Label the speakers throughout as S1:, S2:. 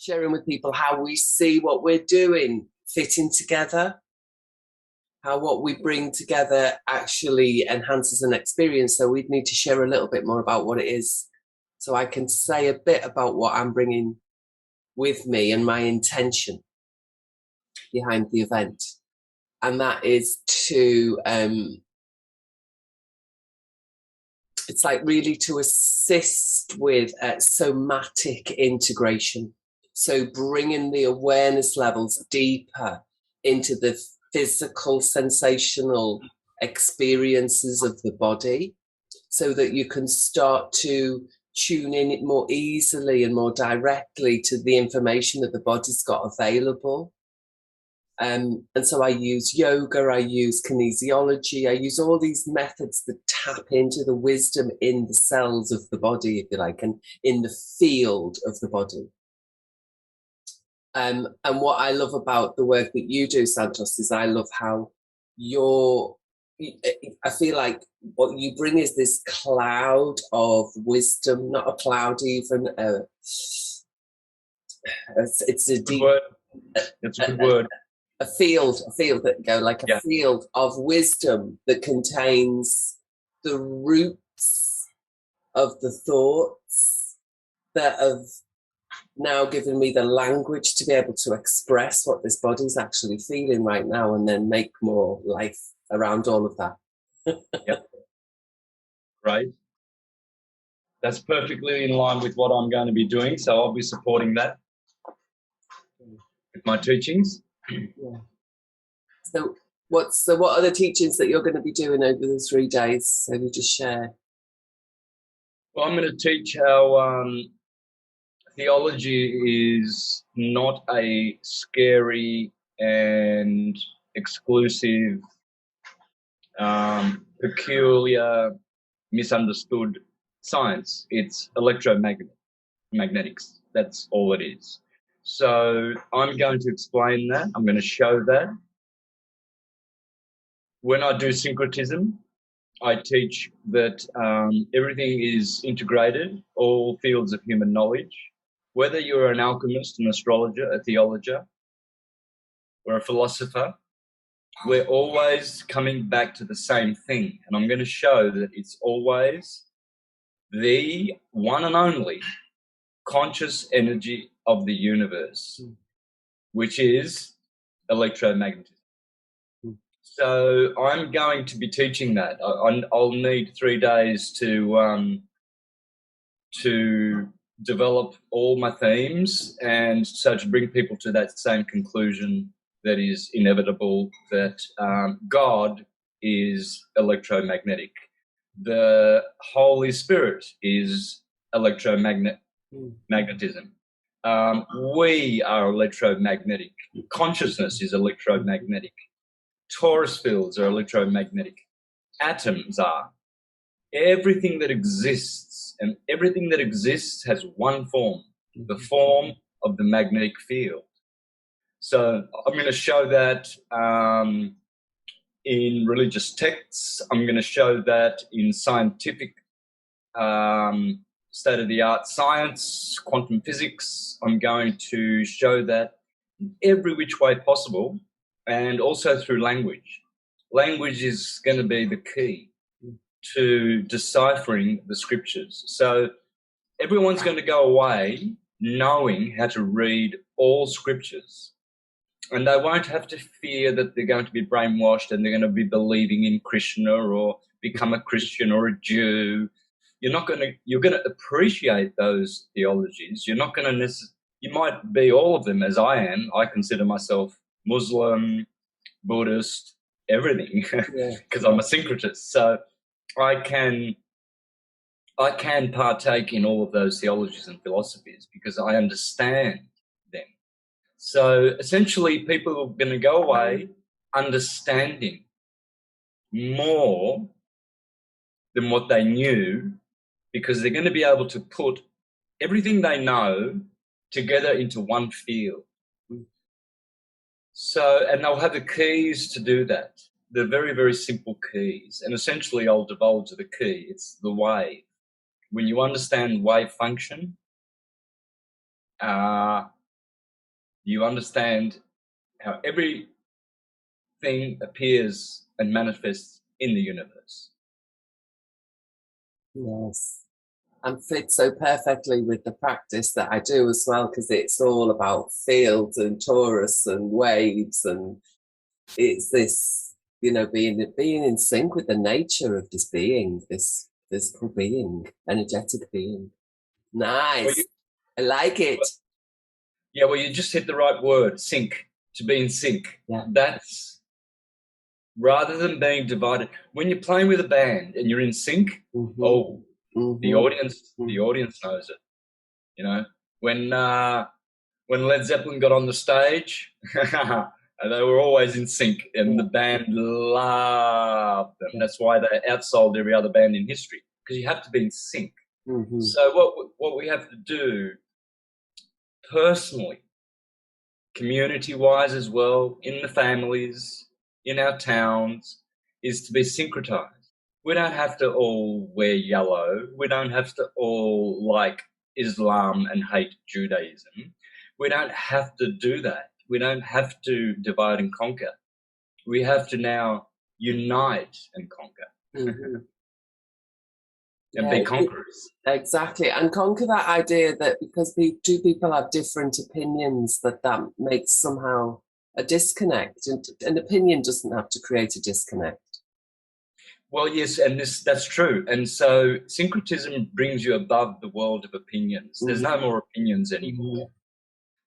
S1: sharing with people how we see what we're doing fitting together, how what we bring together actually enhances an experience. So we'd need to share a little bit more about what it is, so I can say a bit about what I'm bringing with me and my intention behind the event. And that is to, it's like really to assist with somatic integration. So bringing the awareness levels deeper into the physical, sensational experiences of the body, so that you can start to tune in more easily and more directly to the information that the body's got available. And so I use yoga, I use kinesiology, I use all these methods that tap into the wisdom in the cells of the body, if you like, and in the field of the body. And what I love about the work that you do, Santos, is I love how I feel like what you bring is this cloud of wisdom, not a cloud even, it's a deep
S2: word. It's a good word.
S1: A field that go like a field of wisdom that contains the roots of the thoughts that have now given me the language to be able to express what this body's actually feeling right now, and then make more life around all of that.
S2: Yep. Right. That's perfectly in line with what I'm going to be doing, so I'll be supporting that with my teachings.
S1: Yeah. So what are the teachings that you're going to be doing over the 3 days? So you just share.
S2: Well, I'm going to teach how theology is not a scary and exclusive, peculiar, misunderstood science. It's electromagnetics. That's all it is. So I'm going to explain that. I'm going to show that. When I do syncretism, I teach that everything is integrated, all fields of human knowledge. Whether you're an alchemist, an astrologer, a theologer, or a philosopher, we're always coming back to the same thing. And I'm going to show that it's always the one and only conscious energy of the universe, which is electromagnetism. So I'm going to be teaching that. I'll need 3 days to develop all my themes, and so to bring people to that same conclusion that is inevitable, that God is electromagnetic. The Holy Spirit is magnetism. We are electromagnetic. Consciousness is electromagnetic. Torus fields are electromagnetic. Atoms are. Everything that exists, and everything that exists has one form, the form of the magnetic field. So I'm going to show that in religious texts. I'm going to show that in scientific state-of-the-art science, quantum physics. I'm going to show that in every which way possible, and also through language. Language is going to be the key to deciphering the scriptures. So everyone's going to go away knowing how to read all scriptures, and they won't have to fear that they're going to be brainwashed and they're going to be believing in Krishna or become a Christian or a Jew. You're going to appreciate those theologies. You're not going to you might be all of them, as I am. I consider myself Muslim, Buddhist, everything, because I'm a syncretist. So I can partake in all of those theologies and philosophies because I understand them. So essentially, people are going to go away understanding more than what they knew, because they're going to be able to put everything they know together into one field. So, and they'll have the keys to do that. They're very, very simple keys. And essentially, I'll divulge the key. It's the wave. When you understand wave function, you understand how everything appears and manifests in the universe.
S1: Yes. And fits so perfectly with the practice that I do as well, because it's all about fields and torus and waves, and it's this, you know, being in sync with the nature of this being, this physical being, energetic being. Nice. I like it.
S2: Yeah, well, you just hit the right word, sync, to be in sync.
S1: Yeah.
S2: That's, rather than being divided, when you're playing with a band and you're in sync, the audience knows it. You know, when Led Zeppelin got on the stage, they were always in sync, and the band loved them. That's why they outsold every other band in history, because you have to be in sync. So what we have to do personally, community-wise as well, in the families, in our towns, is to be syncretized. We don't have to all wear yellow. We don't have to all like Islam and hate Judaism. We don't have to do that. We don't have to divide and conquer. We have to now unite and conquer. And be conquerors. Exactly.
S1: And conquer that idea that because two people have different opinions, that makes somehow a disconnect. And an opinion doesn't have to create a disconnect.
S2: Well, yes, and that's true. And so syncretism brings you above the world of opinions. There's no more opinions anymore.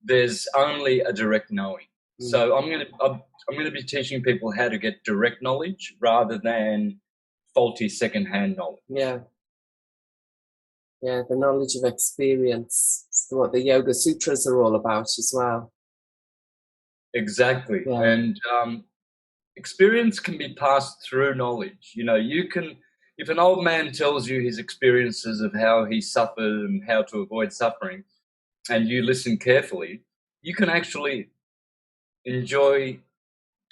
S2: There's only a direct knowing. So I'm going to be teaching people how to get direct knowledge rather than faulty second-hand knowledge.
S1: Yeah. Yeah, the knowledge of experience. It's what the Yoga Sutras are all about as well.
S2: Exactly. Yeah. And experience can be passed through knowledge. You know, you can, if an old man tells you his experiences of how he suffered and how to avoid suffering, and you listen carefully, you can actually enjoy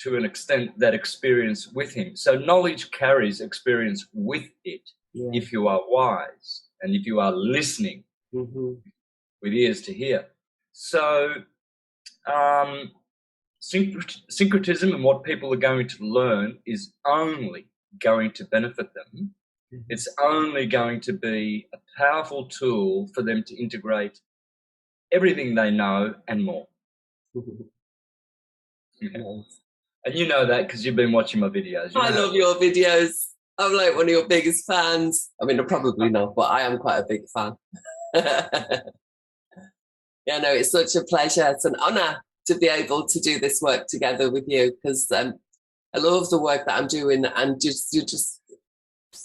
S2: to an extent that experience with him. So knowledge carries experience with it if you are wise and if you are listening with ears to hear. So syncretism and what people are going to learn is only going to benefit them. It's only going to be a powerful tool for them to integrate everything they know and more. And you know that because you've been watching my videos.
S1: I love your videos. I'm like one of your biggest fans. I mean, I'm probably not, but I am quite a big fan. Yeah, no, it's such a pleasure. It's an honor to be able to do this work together with you, because I love the work that I'm doing, and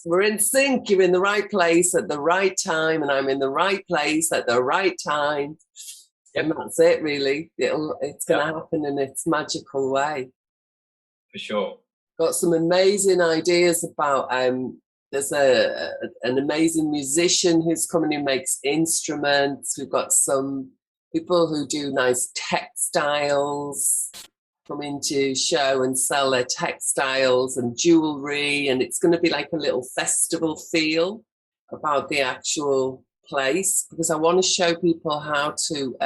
S1: we're in sync. You're in the right place at the right time, and I'm in the right place at the right time. And that's it, really. It's going to happen in its magical way.
S2: For sure.
S1: Got some amazing ideas about, there's an amazing musician who's coming who makes instruments. We've got some people who do nice textiles coming to show and sell their textiles and jewelry, and it's going to be like a little festival feel about the actual place, because I want to show people how to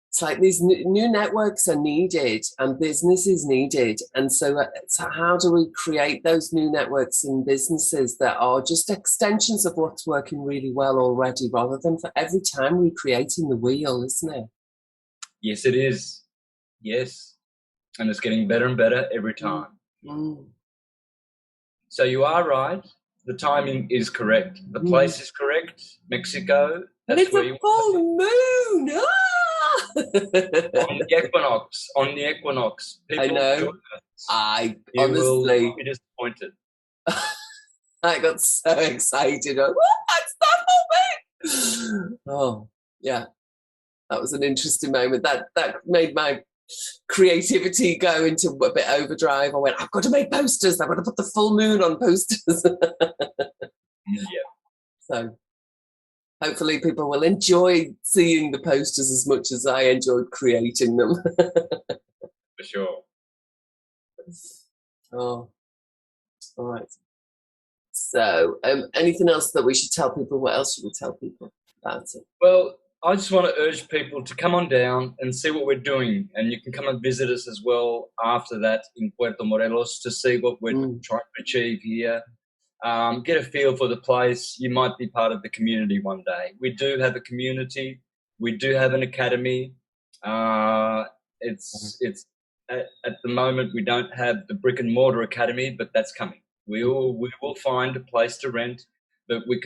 S1: it's like these new networks are needed and business is needed, and so how do we create those new networks and businesses that are just extensions of what's working really well already, rather than for every time recreating the wheel, isn't it?
S2: Yes, it is. Yes, and it's getting better and better every time. So you are right. The timing is correct. The place is correct. Mexico.
S1: That's it's a full moon.
S2: On the equinox. People
S1: I know.
S2: You honestly will not be disappointed.
S1: I got so excited. That's that whole bit. Oh, yeah. That was an interesting moment. That made my creativity go into a bit overdrive. I went, I've got to make posters. I've got to put the full moon on posters. So hopefully people will enjoy seeing the posters as much as I enjoyed creating them.
S2: For sure.
S1: Oh, all right. So anything else that we should tell people? What else should we tell people about it?
S2: Well, I just want to urge people to come on down and see what we're doing. And you can come and visit us as well after that in Puerto Morelos to see what we're trying to achieve here. Get a feel for the place. You might be part of the community one day. We do have a community. We do have an academy. It's at the moment we don't have the brick and mortar academy, but that's coming. We will find a place to rent, but we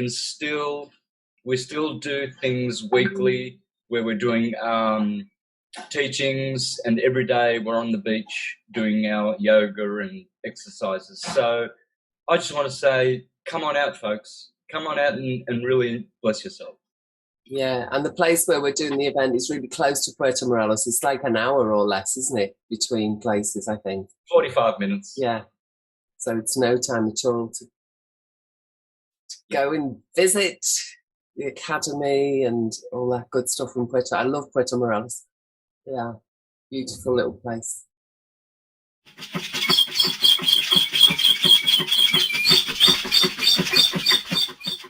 S2: still do things weekly where we're doing teachings, and every day we're on the beach doing our yoga and exercises. So I just want to say, come on out, folks. Come on out and really bless yourself.
S1: Yeah, and the place where we're doing the event is really close to Puerto Morelos. It's like an hour or less, isn't it, between places, I think?
S2: 45 minutes.
S1: Yeah. So it's no time at all to go and visit the academy and all that good stuff in Puerto. I love Puerto Morelos. Yeah, beautiful little place.